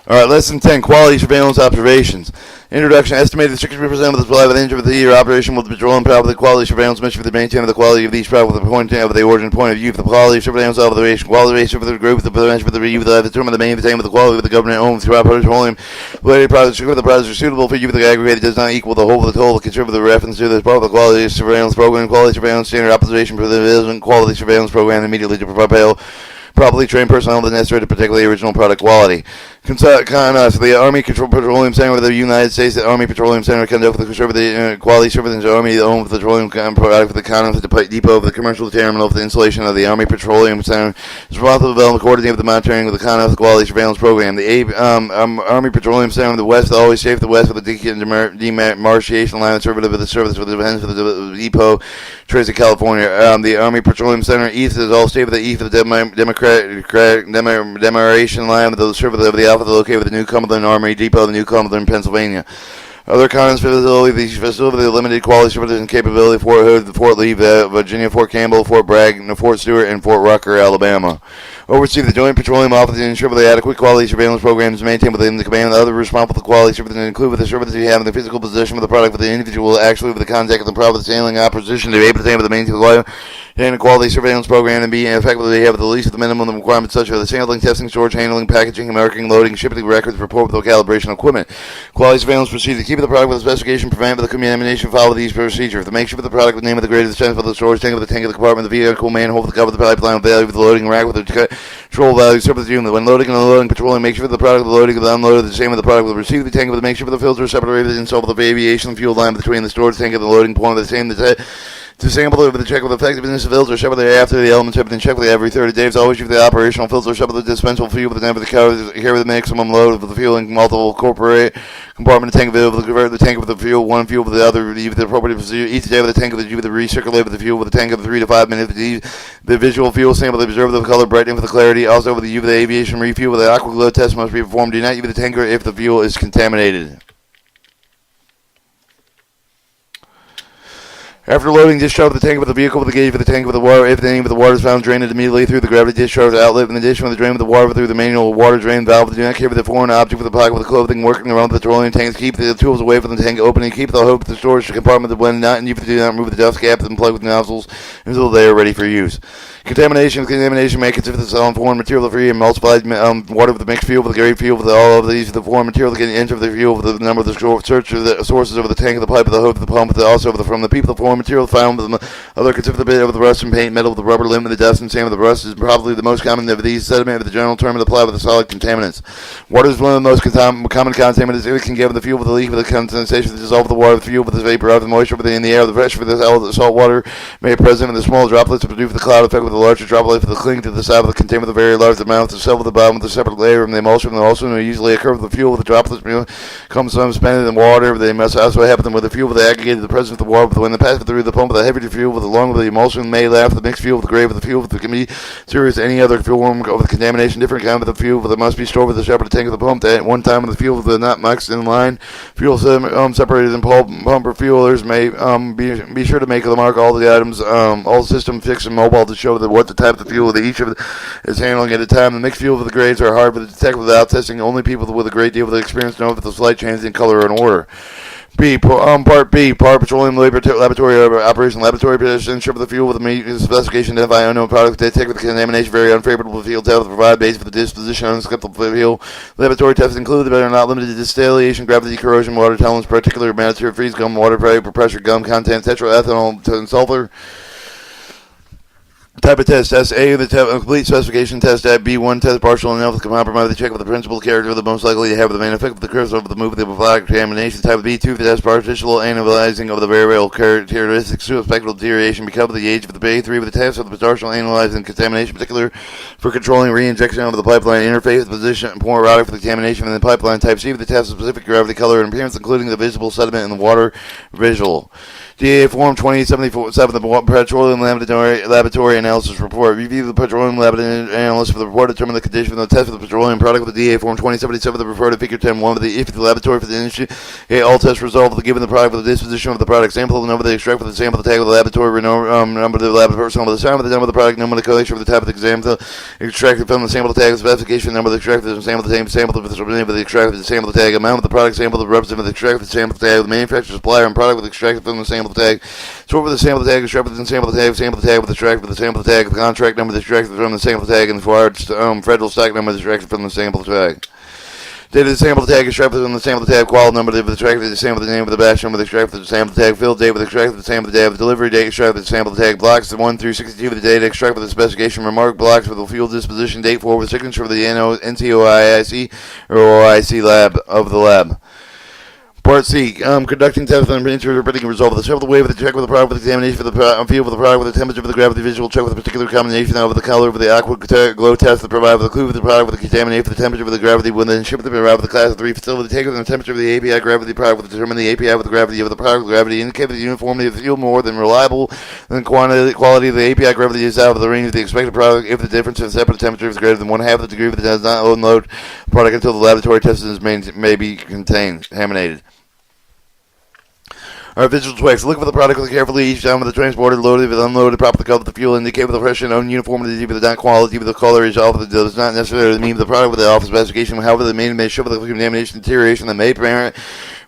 Alright, lesson 10, quality surveillance observations. Introduction, estimated 60% of the supply of the engine of the year operation with the petroleum power with the quality surveillance mission for the maintain of the quality of these products with the point of the origin point of view for the quality surveillance observation, quality for the group, the prevention for the review, the determine the maintain with the quality of the government owned throughout petroleum related products, the products are suitable for you for the aggregate does not equal the whole of the total, consider the reference to this part of the quality surveillance program, quality surveillance standard observation for the quality surveillance program immediately to propel properly trained personnel that necessary to protect the original product quality. The Army Petroleum Center of the United States, the Army Petroleum Center conduct the quality surveillance of the Army owned the petroleum product for the conduct of the depot of the commercial terminal for the installation of the Army Petroleum Center is responsible for development coordinating with the monitoring of the conduct of the quality surveillance program. The Army Petroleum Center of the West, the always safe the West with the demarcation line conservative of the service for the defense of the depot, Tracy, California. The Army Petroleum Center East is all state of the East of the demarcation line with the service of the located with the New Cumberland Army Depot, the New Cumberland, Pennsylvania. Other comments facility, the facility, the limited quality surveillance and capability, Fort Hood, Fort Lee, Virginia, Fort Campbell, Fort Bragg, Fort Stewart, and Fort Rucker, Alabama. Oversee the Joint Petroleum Office and ensure the adequate quality surveillance programs maintained within the command of the other responsible for quality surveillance and include with the surveillance you have in the physical position of the product with the individual actually with the contact of the product handling opposition to be able to with the maintain the quality surveillance program and be effectively have the least of the minimum requirements such as the sampling, testing, storage, handling, packaging, marking, loading, shipping records, report with the calibration equipment. Quality surveillance procedure. Keep the product with the specification, prevent the contamination, follow these procedures. To make sure the product with the name of the grade of the strength of the storage tank of the tank of the compartment, the vehicle manhole, the cover of the pipeline, value of the loading rack with the control value, surface unit. When loading and unloading petroleum, make sure the product of the loading of the unloaded the same with the product will receive the tank with the make sure the filter is separated and install the aviation fuel line between the storage tank and the loading point of the same. To sample over the check with effectiveness of filter separately after the elements have been checked every 30 days. Always use the operational filter separately dispensable fuel with the number of the carry the maximum load of the fuel in multiple corporate compartment tank available to convert the tank of the fuel one fuel with the other leave the appropriate procedure each day with the tank of the recirculate with the fuel with the tank of 3 to 5 minutes the visual fuel sample observe the color brightening with the clarity also with the UV the aviation refuel with the aqua glow test must be performed. Do not use the tanker if the fuel is contaminated. After loading, discharge the tank of the vehicle with the gauge for the tank of the water. If any of the water is found, drain it immediately through the gravity discharge outlet. In addition, with the drain of the water through the manual water drain valve, do not carry the foreign object with the pocket with the clothing working around the petroleum tanks. Keep the tools away from the tank opening. Keep the hook of the storage compartment when not, and you do not remove the dust caps and plug with nozzles until they are ready for use. Contamination may consist of some foreign material free and emulsified water with the mixed fuel with the grade fuel with all of these the foreign material that can enter the fuel with the number of the search of the sources of the tank of the pipe of the hook of the pump also from the people the foreign material found with the other consider the bit of the rust and paint metal with the rubber limb and the dust and sand with the rust is probably the most common of these sediment with the general term of the apply with the solid contaminants. Water is one of the most common contaminants. It can give the fuel with the leak with the condensation that dissolve the water with the fuel with the vapor of the moisture within the air the pressure for the salt water may be present in the small droplets to produce the cloud effect with the larger droplets for the cling to the side of the container with a very large amount of cell with the bottom with a separate layer and the emulsion and also may usually occur with the fuel with the droplets comes from suspended in water. They must also happen with the fuel with the aggregated the presence of the water when the pass through the pump with the heavier fuel with along with the emulsion may laugh the mixed fuel with the gray with the fuel with the can be serious any other fuel form of the contamination different kind of the fuel with it must be stored with the separate tank of the pump at one time with the fuel with the not mixed in line fuel separated in pump or fuelers may be sure to make the mark all the items all system fixed and mobile to show that what the type of fuel that each of is handling at a time. The mixed fuel with the grades are hard to detect without testing. Only people with a great deal of experience know if the slight changes in color and order. Part B, Petroleum Laboratory Operation Laboratory Position, ensure the fuel with the specification, identify unknown products, detect with contamination, very unfavorable field test, provide base for the disposition, unacceptable fuel. Laboratory tests include, but are not limited to distillation, gravity, corrosion, water tolerance, particular matter, freeze gum, water pressure, gum content, tetraethanol, and sulfur. Type of test. Test A, the complete specification test. At B1, test partial and enough to compromise the check with the principal character the most likely to have the main effect of the curves over the move of the product contamination. Type B2, the test partial analyzing of the variable characteristics to spectral deterioration because of the age of the B3 with the test of the partial analyzing contamination, particular for controlling re-injection of the pipeline interface, the position and pour product for the contamination in the pipeline. Type C, with the test of specific gravity, color, and appearance, including the visible sediment in the water visual. DA Form 2077, the Petroleum Laboratory Analysis Report. Review the Petroleum Laboratory Analysis for the report, determine the condition of the test for the petroleum product with the DA Form 2077, the refer to Figure 10.1 if the laboratory for the industry. All tests result for the given the product for the disposition of the product. Sample the number of the extract for the sample, the tag of the laboratory, number of the laboratory, sample the sample, the number of the product, number of the collection for the type of the exam, the extracted from the sample, the tag, the specification, number of the extract, the sample, the tag, sample, the name of the extract, the sample, the tag, amount of the product, sample, the representative of the extract, the sample, the tag, the manufacturer, supplier, and product with extracted from the sample, the tag. Sort with the sample tag, extract with the sample tag with the extract with the sample tag, the contract number extracted from the sample tag, and the federal stock number extracted from the sample tag. Date of the sample tag extracted from the sample tag, quality number of the extracted, the sample, the name of the batch number extracted, the sample tag, fill date with extracted, the sample, the day of the delivery date extracted, the sample tag, blocks, the 1 through 62 of the data extracted with the specification, remark, blocks with the fuel disposition date, 4 with signature of the NCOIC or OIC lab of the lab. Part C, conducting tests and interpreting the result of the sample wave with the check with the product with the examination for the field with the product with the temperature for the gravity visual check with a particular combination of the color with the aqua glow test that provide with the clue with the product with the contamination for the temperature for the gravity when then ship the arrive with the class of 3 facility take with the temperature of the API gravity product with determine the API with the gravity of the product gravity indicate the uniformity of the fuel more than reliable than quality of the API gravity is out of the range of the expected product if the difference in separate temperature is greater than 1/2 the degree that does not unload the product until the laboratory test may be contaminated. Our visual checks. Look for the product carefully each time with the transporter loaded with unloaded, properly cover the fuel, indicate with the pressure and uniformity with the not quality with the color is off. It does not necessarily mean the product with the office specification. However, the main may show the contamination deterioration that may parent.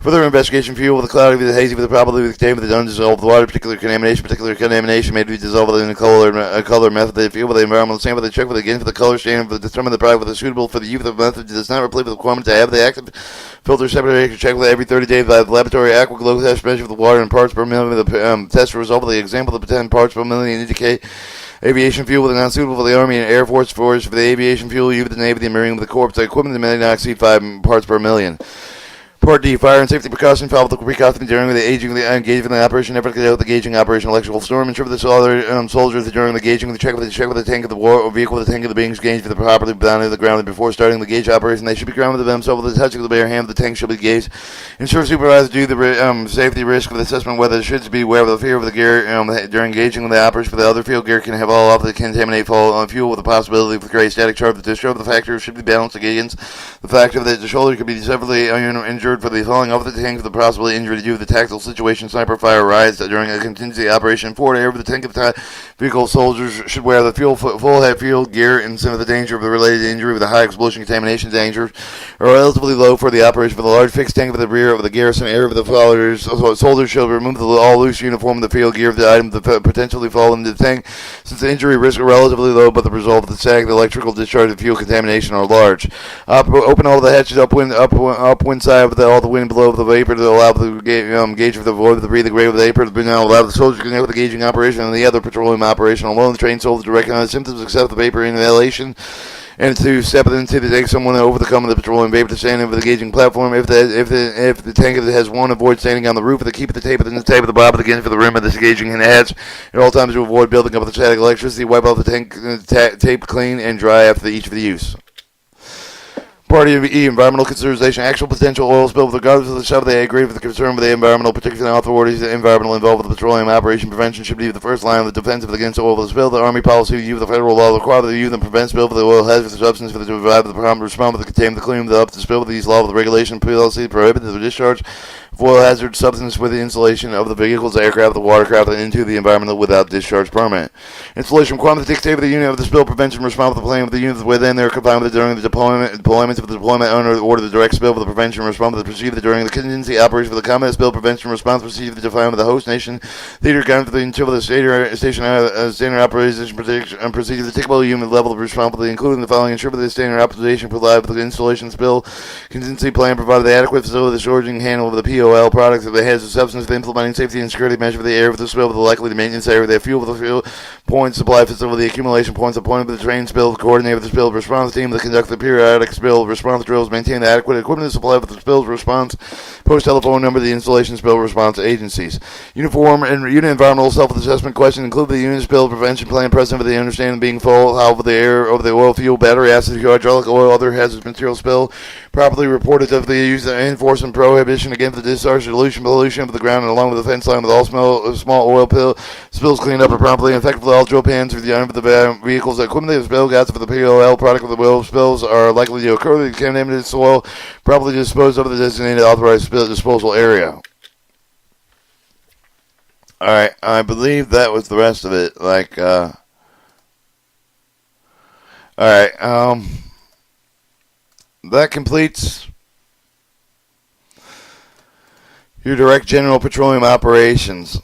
Further investigation, fuel with the cloudy, with the hazy, with the probably with the contained with the undissolved water, particular contamination may be dissolved in a color method. The fuel with the environmental sample, they check with again for the color standard, for determine the product with the suitable for the use of the method does not replace the requirement to have the active filter separator check with every 30 days by the laboratory aqua glow test measure for the water and parts per million with the test result of the example of the 10 parts per million indicate aviation fuel with the non-suitable for the Army and Air Force for the aviation fuel, you with the Navy, the Marine with the Corps, the equipment that may not exceed 5 parts per million. Part D, fire and safety precaution. Follow the precautions during the engaging the operation. Never get out the gauging operation. Electrical storm. Ensure the other soldiers during the gauging. Check with the tank of the war or vehicle with the tank of the being gauged for the properly down to the ground. Before starting the gauge operation, they should be grounded themselves with the touch of the bare hand. The tank should be gauged. Ensure supervisors do the safety risk of the assessment whether it should be aware of the fear of the gear during gauging the operation. For the other field gear can have all off the contaminate fall on fuel with the possibility of the great static charge. The discharge of the factor should be balanced against the factor that the shoulder could be severely injured for the falling off the tank for the possibly injury due to the tactical situation. Sniper fire rise during a contingency operation. Forward air with the tank of the vehicle. Soldiers should wear the full head field gear and some of the danger of the related injury with the high explosion contamination danger are relatively low for the operation. For the large fixed tank of the rear of the garrison area of the followers, soldiers should remove all loose uniform of the field gear of the item that potentially fall into the tank since the injury risks are relatively low but the result of the sag, the electrical discharge and fuel contamination are large. Open all the hatches upwind side of all the wind below the vapor to allow the gauge of the void of the breathing rate of the vapor to now allow the soldiers to connect with the gauging operation and the other petroleum operation alone. The trained soldiers to recognize symptoms except the vapor inhalation and to step into the tank someone to overcome the petroleum vapor to stand over the gauging platform. If the tank has one, avoid standing on the roof. To keep the tape within the tape of the bottom again for the rim of this gauging and heads at all times to avoid building up the static electricity. Wipe off the tank tape clean and dry after each of the use. Part E, environmental consideration. Actual potential oil spill, regardless of the shove, they agree with the concern with the environmental, particularly authorities the environmental involved with the petroleum operation. Prevention should be the first line of the defense against oil spill. The Army policy use the federal law require the use and prevent spill for the oil hazardous substance for the to provide the prompt response with the contain the clean the up to spill with these law of the regulation policy prohibit the discharge of oil hazard substance with the installation of the vehicles, the aircraft, the watercraft, and into the environment without discharge permit. Installation requirement to dictate the unit of the spill prevention response with the plane with the units within there combined with during the deployment of the deployment owner order the direct spill for the prevention response with the procedure during the contingency operation for the combat spill prevention response procedure the defined with the host nation theater gun for the until the standard operation procedure the tickable unit level of responsibility including the following ensure that the standard operation provide for the installation spill contingency plan provided the adequate facility the storage and handle of the POL products of the hazardous substance the implementing safety and security measure for the air for the spill with the likely maintenance area the fuel with the fuel point supply facility the accumulation points appointed with the train spill coordinate with the spill response team to conduct the periodic spill response drills maintain the adequate equipment to supply with the spill response post telephone number the installation spill response agencies uniform and unit environmental self-assessment question include the unit spill prevention plan present for the understanding being full how the air over the oil fuel battery acid hydraulic oil other hazardous material spill properly reported of the use of enforcement prohibition against the discharge dilution over the ground and along with the fence line with all small oil spills cleaned up promptly and effectively. All drill pans through the end of the vehicles. The equipment that spill gases for the POL product of the oil spills are likely to occur in the contaminated soil, properly disposed of the designated authorized disposal area. Alright, I believe that was the rest of it. Alright, that completes your direct general petroleum operations.